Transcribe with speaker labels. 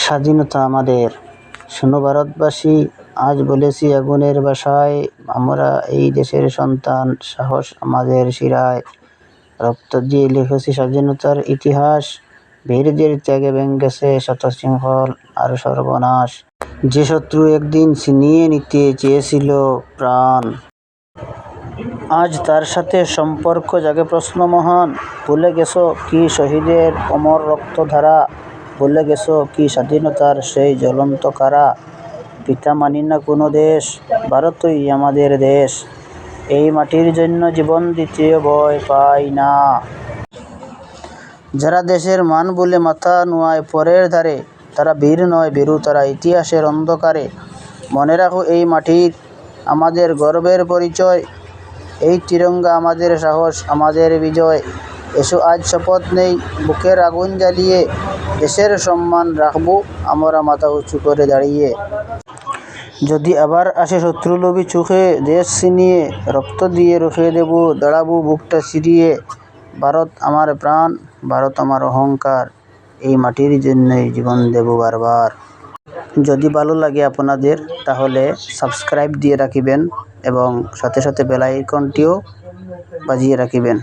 Speaker 1: স্বাধীনতা আমাদের। শোনো ভারতবাসী, আজ বলেছি আগুনের ভাষায়, আমরা এই দেশের সন্তান, সাহস আমাদের শিরায়। রক্ত দিয়ে লিখেছি স্বাধীনতার ইতিহাস, বীরদের ত্যাগে ভেঙেছে শত শৃঙ্খল আর সর্বনাশ। যে শত্রু একদিন ছিনিয়ে নিতে চেয়েছিল প্রাণ, আজ তার সাথে সম্পর্ক জাগে প্রশ্ন মহান। ভুলে গেছো কি শহীদের অমর রক্তধারা, ভুলে গেছো কি স্বাধীনতার সেই জ্বলন্ত কারা। পিতা মানি না কোনো দেশ, ভারতই আমাদের দেশ, এই মাটির জন্য জীবন দিতেও ভয় পাই না। যারা দেশের মান বলে মাথা নোয়ায় পরের ধারে, তারা বীর নয় ভীরু, তারা ইতিহাসের অন্ধকারে। মনে রাখো এই মাটির আমাদের গর্বের পরিচয়, এই তিরঙ্গা আমাদের সাহস, আমাদের বিজয়। এসো আজ শপথ নেই বুকের আগুন জ্বালিয়ে, দেশের সম্মান রাখবো আমরা মাথা উঁচু করে দাঁড়িয়ে। যদি আবার আসে শত্রুলোভী চোখে দেশ ছিনিয়ে, রক্ত দিয়ে রুখে দেবো, দাঁড়াবো বুকটা চিরিয়ে। ভারত আমার প্রাণ, ভারত আমার অহংকার, এই মাটির জন্যই জীবন দেব বারবার। যদি ভালো লাগে আপনাদের তাহলে সাবস্ক্রাইব দিয়ে রাখিবেন এবং সাথে সাথে বেল আইকনটিও বাজিয়ে রাখিবেন।